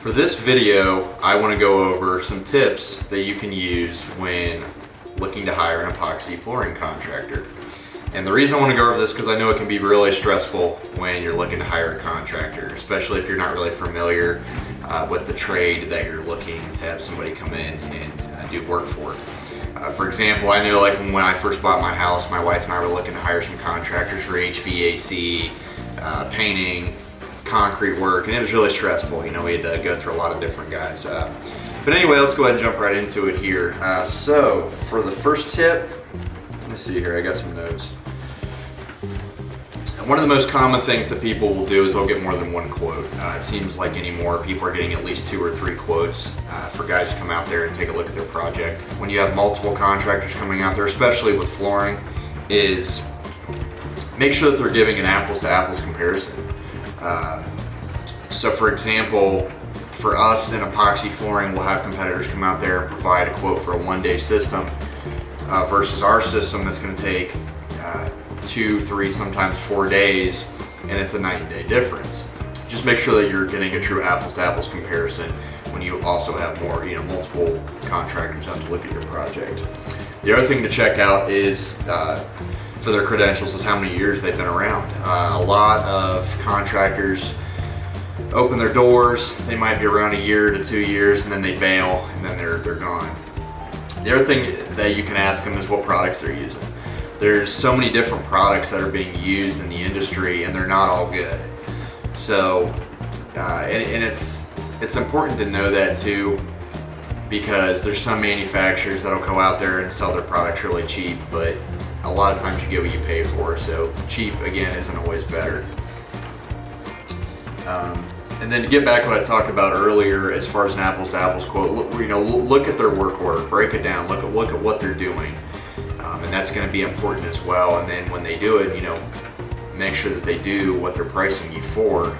For this video, I want to go over some tips that you can use when looking to hire an epoxy flooring contractor. And the reason I want to go over this is because I know it can be really stressful when you're looking to hire a contractor, especially if you're not really familiar with the trade that you're looking to have somebody come in and do work for. For example, I know like when I first bought my house, my wife and I were looking to hire some contractors for HVAC, painting, concrete work, and it was really stressful. You know, we had to go through a lot of different guys. But anyway, let's go ahead and jump right into it here. So for the first tip, let me see here, I got some notes. One of the most common things that people will do is they'll get more than one quote. It seems like anymore people are getting at least 2 or 3 quotes for guys to come out there and take a look at their project. When you have multiple contractors coming out there, especially with flooring, is make sure that they're giving an apples to apples comparison. So for example, for us in epoxy flooring, we'll have competitors come out there and provide a quote for a 1-day system versus our system that's going to take 2, 3, sometimes 4 days, and it's a 90-day difference. Just make sure that you're getting a true apples to apples comparison when you also have more, multiple contractors out to look at your project. The other thing to check out is for their credentials is how many years they've been around. A lot of contractors open their doors, they might be around 1 year to 2 years, and then they bail, and then they're gone. The other thing that you can ask them is what products they're using. There's so many different products that are being used in the industry, and they're not all good. So, and it's important to know that too, because there's some manufacturers that'll go out there and sell their products really cheap, but a lot of times you get what you pay for. So cheap, again, isn't always better. And then to get back to what I talked about earlier, as far as an apples to apples quote, look at their work order, break it down, look at what they're doing. And that's going to be important as well. And then when they do it, make sure that they do what they're pricing you for.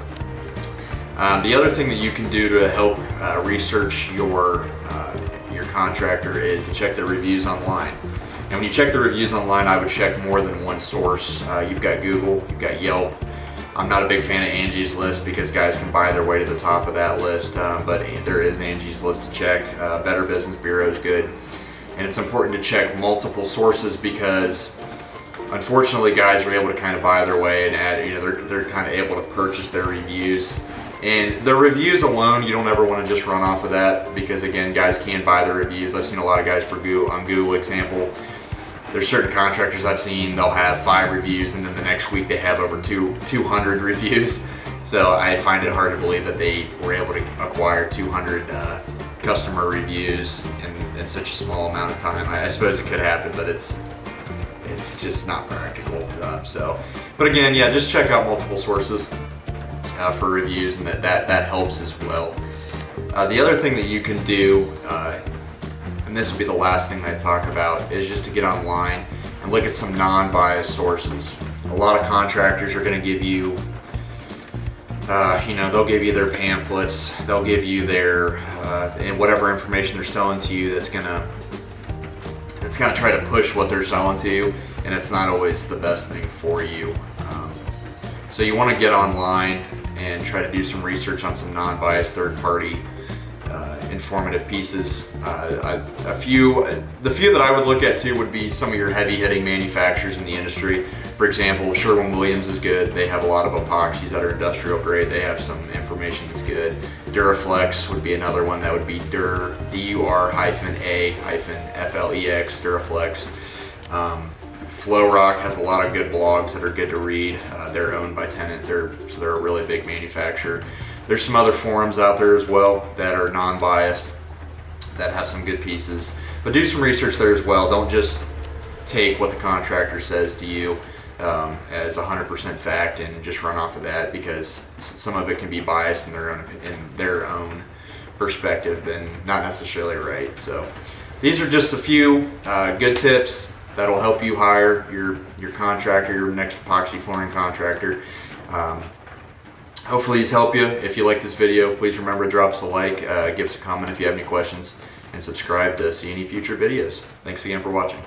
The other thing that you can do to help research your contractor is to check their reviews online. And when you check the reviews online, I would check more than one source. You've got Google, you've got Yelp. I'm not a big fan of Angie's List because guys can buy their way to the top of that list, but there is Angie's List to check. Better Business Bureau is good. And it's important to check multiple sources because unfortunately guys are able to kind of buy their way and add, they're kind of able to purchase their reviews. And the reviews alone, you don't ever want to just run off of that because again, guys can buy the reviews. I've seen a lot of guys on Google example. There's certain contractors I've seen, they'll have 5 reviews and then the next week they have over 200 reviews. So I find it hard to believe that they were able to acquire 200 customer reviews in such a small amount of time. I suppose it could happen, but it's just not practical. But again, yeah, just check out multiple sources for reviews, and that helps as well. The other thing that you can do, and this will be the last thing that I talk about, is just to get online and look at some non-biased sources. A lot of contractors are going to give you, they'll give you their pamphlets, they'll give you their and whatever information they're selling to you that's gonna try to push what they're selling to you, and it's not always the best thing for you. So you want to get online and try to do some research on some non-biased third-party informative pieces. The few that I would look at too would be some of your heavy-hitting manufacturers in the industry. For example, Sherwin-Williams is good. They have a lot of epoxies that are industrial grade. They have some information that's good. Duraflex would be another one. That would be DUR-A-FLEX, Duraflex. FlowRock has a lot of good blogs that are good to read. They're owned by Tennant, so they're a really big manufacturer. There's some other forums out there as well that are non-biased that have some good pieces. But do some research there as well. Don't just take what the contractor says to you as 100% fact and just run off of that, because some of it can be biased in their own perspective and not necessarily right. So these are just a few good tips that'll help you hire your contractor, your next epoxy flooring contractor. Hopefully these help you. If you like this video, please remember to drop us a like, give us a comment if you have any questions, and subscribe to see any future videos. Thanks again for watching.